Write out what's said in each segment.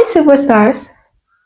Hi, superstars.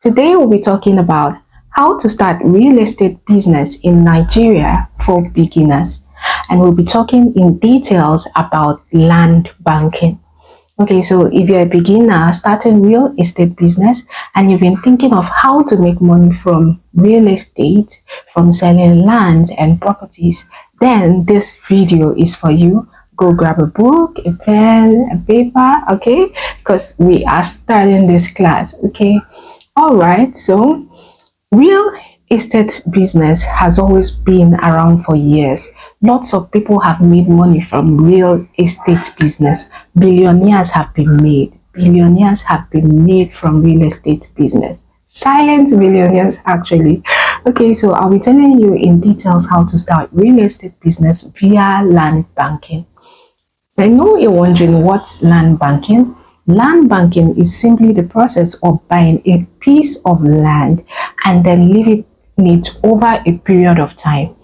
Today we'll be talking about how to start real estate business in Nigeria for beginners. And we'll be talking in details about land banking. Okay, so if you're a beginner starting real estate business and you've been thinking of how to make money from real estate, from selling lands and properties, then this video is for you. Go grab a book, a pen, a paper, okay? Because we are starting this class, okay? All right, so real estate business has always been around for years. Lots of people have made money from real estate business. Billionaires have been made. Billionaires have been made from real estate business. Silent billionaires, actually. Okay, so I'll be telling you in details how to start real estate business via land banking. I know you're wondering what's land banking. Land banking is simply the process of buying a piece of land and then leaving it over a period of time.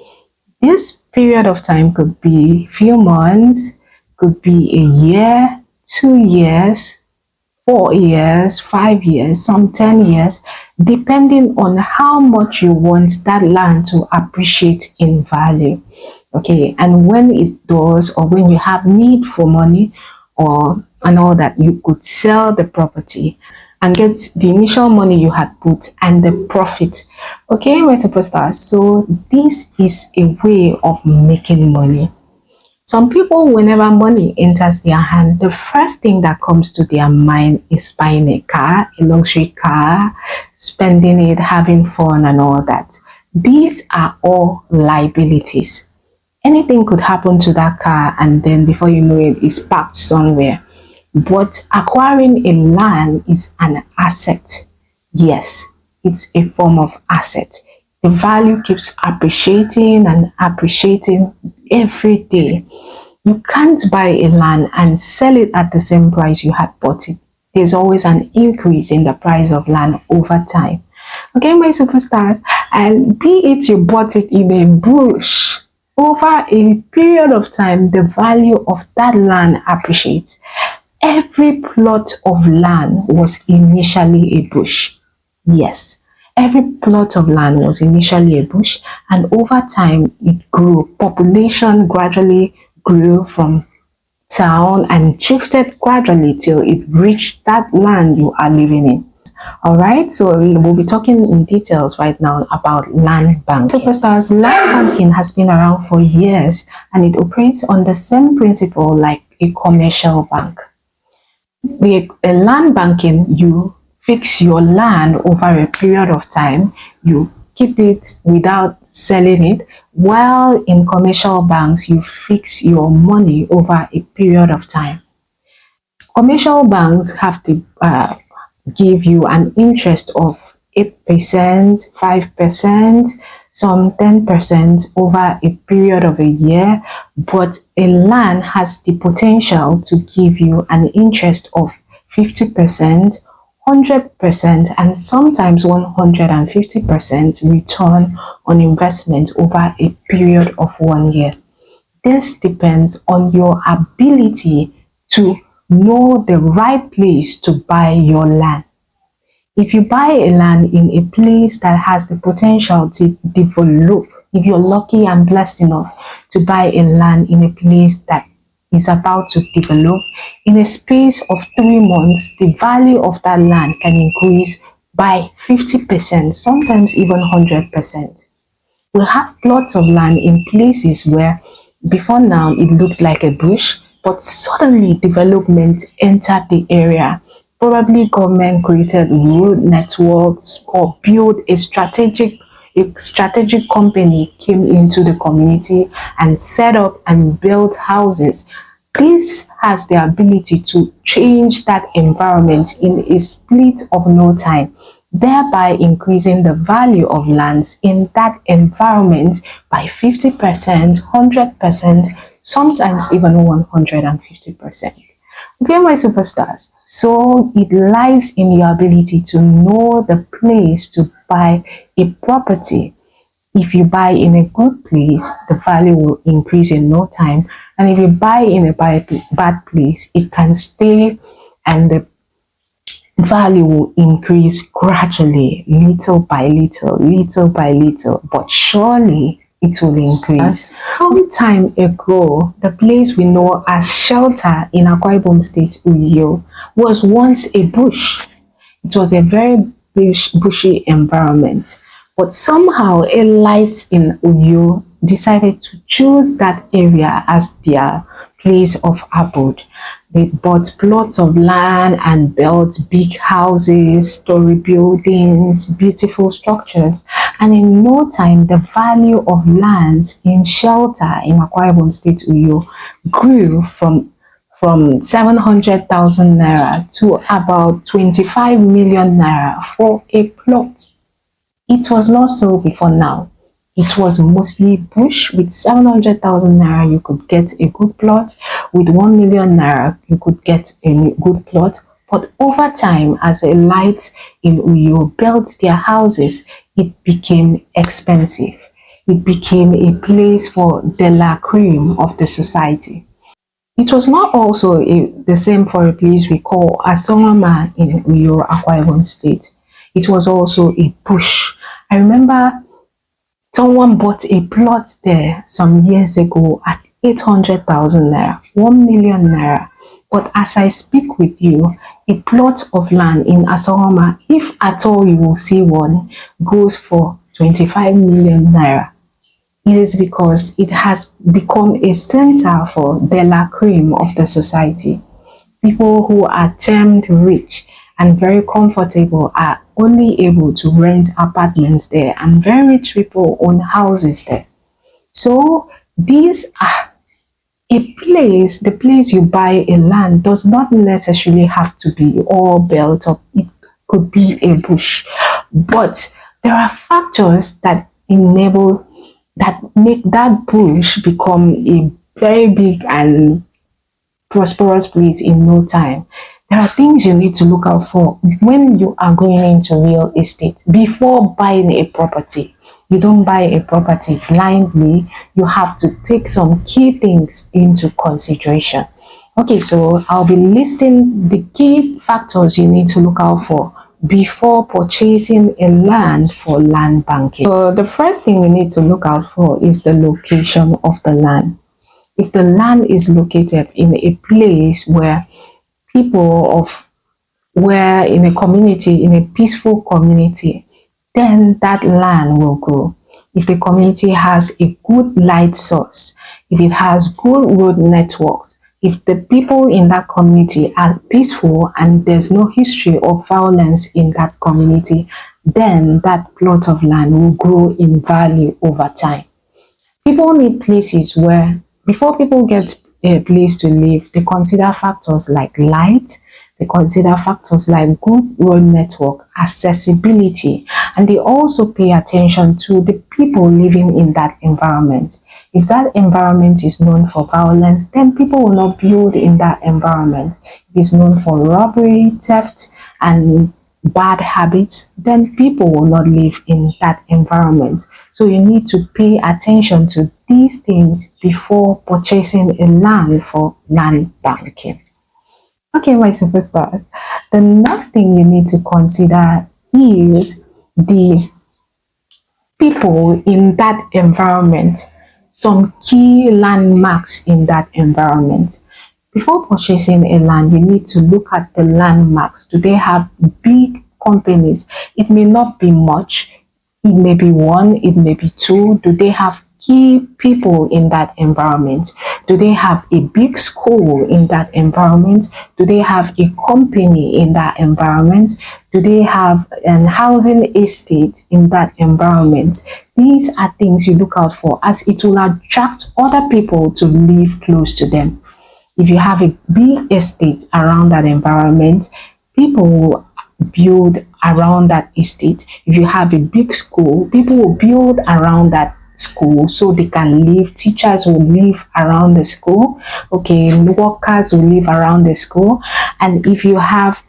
This period of time could be few months, could be a year, 2 years, 4 years, 5 years, some 10 years, depending on how much you want that land to appreciate in value. Okay, and when it does, or when you have need for money or and all that, you could sell the property and get the initial money you had put and the profit. Okay, my superstars. So this is a way of making money. Some people, whenever money enters their hand, the first thing that comes to their mind is buying a car, a luxury car, spending it, having fun, and all that. These are all liabilities. Anything could happen to that car, and then before you know it, it's parked somewhere. But acquiring a land is an asset. Yes, it's a form of asset. The value keeps appreciating and appreciating every day. You can't buy a land and sell it at the same price you had bought it. There's always an increase in the price of land over time. Okay, my superstars, and be it you bought it in a bush, over a period of time, the value of that land appreciates. Every plot of land was initially a bush. Yes, every plot of land was initially a bush, and over time it grew. Population gradually grew from town and shifted gradually till it reached that land you are living in. All right, so we'll be talking in details right now about land banking. Superstars, land banking has been around for years and it operates on the same principle like a commercial bank. The land banking, you fix your land over a period of time, you keep it without selling it, while in commercial banks, you fix your money over a period of time. Commercial banks have to give you an interest of 8%, 5%, some 10% over a period of a year, but a land has the potential to give you an interest of 50%, 100%, and sometimes 150% return on investment over a period of 1 year. This depends on your ability to know the right place to buy your land. If you buy a land in a place that has the potential to develop, if you're lucky and blessed enough to buy a land in a place that is about to develop, in a space of 3 months, the value of that land can increase by 50%, sometimes even 100%. We have plots of land in places where before now it looked like a bush, but suddenly development entered the area. Probably government created road networks or built a strategic company came into the community and set up and built houses. This has the ability to change that environment in a split of no time, thereby increasing the value of lands in that environment by 50%, 100%, sometimes even 150%. Okay, my superstars. So it lies in your ability to know the place to buy a property. If you buy in a good place, the value will increase in no time. And if you buy in a bad place, it can stay and the value will increase gradually, little by little, but surely it will increase. Some time ago, the place we know as Shelter in Akwa Ibom State, Uyo, was once a bush. It was a very bushy environment. But somehow a light in Uyo decided to choose that area as their place of abode. They bought plots of land and built big houses, story buildings, beautiful structures. And in no time, the value of lands in Shelter in Akwa Ibom State, Uyo, grew from 700,000 naira to about 25 million naira for a plot. It was not so before now. It was mostly bush. With 700,000 naira, you could get a good plot. With 1 million naira, you could get a good plot. But over time, as the elites in Uyo built their houses, it became expensive. It became a place for the la creme of the society. It was not also the same for a place we call Asongama in Uyo, Akwa Ibom State. It was also a bush. I remember someone bought a plot there some years ago at 800,000 naira, 1 million naira. But as I speak with you, a plot of land in Asongama, if at all you will see one, goes for 25 million naira. It is because it has become a center for the la creme of the society. People who are termed rich and very comfortable are only able to rent apartments there, and very rich people own houses there. So these are the place you buy a land does not necessarily have to be all built up. It could be a bush. But there are factors that make that bush become a very big and prosperous place in no time. There are things you need to look out for when you are going into real estate before buying a property. You don't buy a property blindly. You have to take some key things into consideration. Okay, so I'll be listing the key factors you need to look out for before purchasing a land for land banking. So the first thing we need to look out for is the location of the land. If the land is located in a place where people of where in a community, in a peaceful community, then that land will grow. If the community has a good light source, if it has good road networks, if the people in that community are peaceful and there's no history of violence in that community, then that plot of land will grow in value over time. People need places where, before people get a place to live, they consider factors like light, they consider factors like good road network, accessibility, and they also pay attention to the people living in that environment. If that environment is known for violence, then people will not build in that environment. If it's known for robbery, theft, and bad habits, then people will not live in that environment. So you need to pay attention to these things before purchasing a land for land banking. Okay, my superstars. The next thing you need to consider is the people in that environment, some key landmarks in that environment. Before purchasing a land, you need to look at the landmarks. Do they have big companies? It may not be much. It may be one, it may be two. Do they have key people in that environment? Do they have a big school in that environment? Do they have a company in that environment? Do they have an housing estate in that environment? These are things you look out for, as it will attract other people to live close to them. If you have a big estate around that environment, people will build around that estate. If you have a big school, people will build around that school so they can live. Teachers will live around the school. Okay, workers will live around the school. And if you have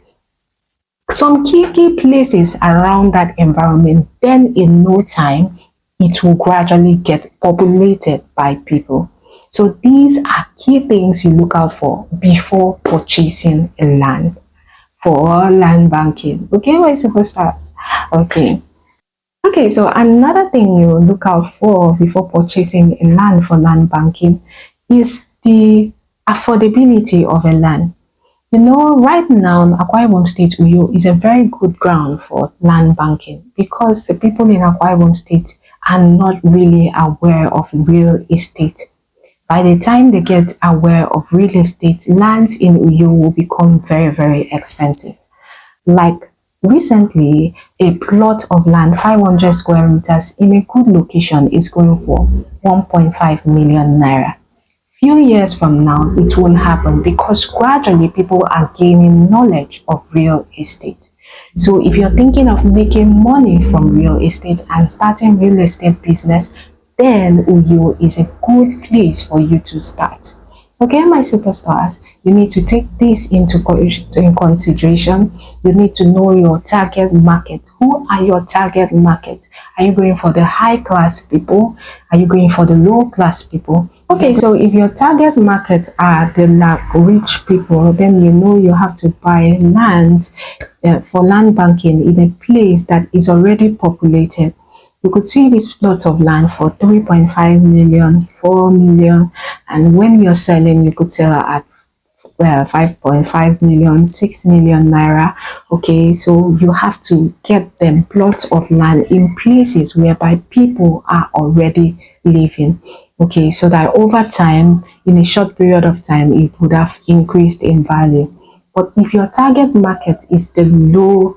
some key places around that environment, then in no time, it will gradually get populated by people. So these are key things you look out for before purchasing a land. for land banking. Okay, my superstars. Okay. Okay, so another thing you look out for before purchasing a land for land banking is the affordability of a land. You know, right now, Akwa Ibom State, Uyo, is a very good ground for land banking because the people in Akwa Ibom State are not really aware of real estate. By the time they get aware of real estate, lands in Uyo will become very, very expensive. Like recently, a plot of land 500 square meters in a good location is going for 1.5 million naira. Few years from now, it won't happen because gradually people are gaining knowledge of real estate. So if you're thinking of making money from real estate and starting real estate business, then Uyo is a good place for you to start. Okay, my superstars, you need to take this into in consideration. You need to know your target market. Who are your target market? Are you going for the high class people? Are you going for the low class people? Okay, so if your target market are the like rich people, then you know you have to buy land for land banking in a place that is already populated. You could see this plot of land for 3.5 million, 4 million, and when you're selling, you could sell at 5.5 million, 6 million naira. Okay, so you have to get them plots of land in places whereby people are already living. Okay, so that over time, in a short period of time, it would have increased in value. But if your target market is the low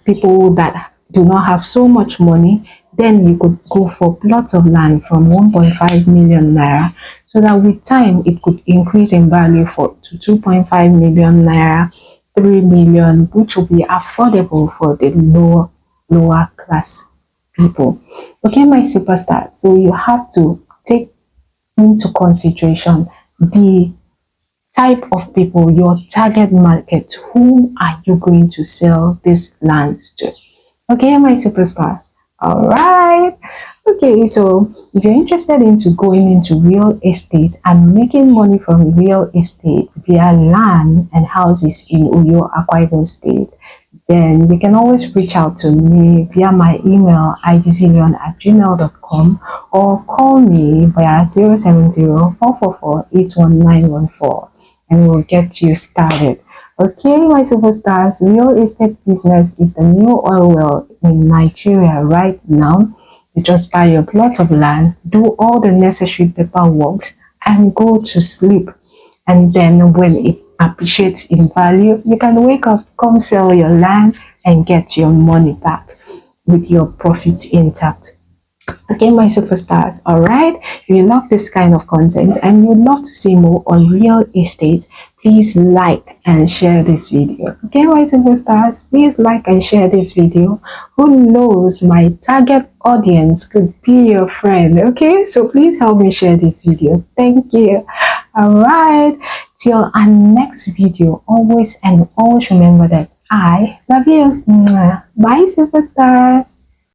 people that do not have so much money, then you could go for plots of land from 1.5 million naira, so that with time it could increase in value for to 2.5 million naira, 3 million, which will be affordable for the lower class people. Okay, my superstar. So you have to take into consideration the type of people, your target market. Who are you going to sell this lands to? Okay, my superstars. All right. Okay, so if you're interested into going into real estate and making money from real estate via land and houses in Uyo, Akwa Ibom State, then you can always reach out to me via my email igzillion@gmail.com or call me via 070-444-81914 and we'll get you started. Okay, my superstars, real estate business is the new oil well in Nigeria right now. You just buy your plot of land, do all the necessary paperwork, and go to sleep. And then when it appreciates in value, you can wake up, come sell your land, and get your money back with your profit intact. Okay, my superstars, all right. If you love this kind of content and you'd love to see more on real estate, please like and share this video. Okay, my superstars, please like and share this video. Who knows, my target audience could be your friend. Okay, so please help me share this video. Thank you. All right, till our next video, always and always remember that I love you. Bye, superstars.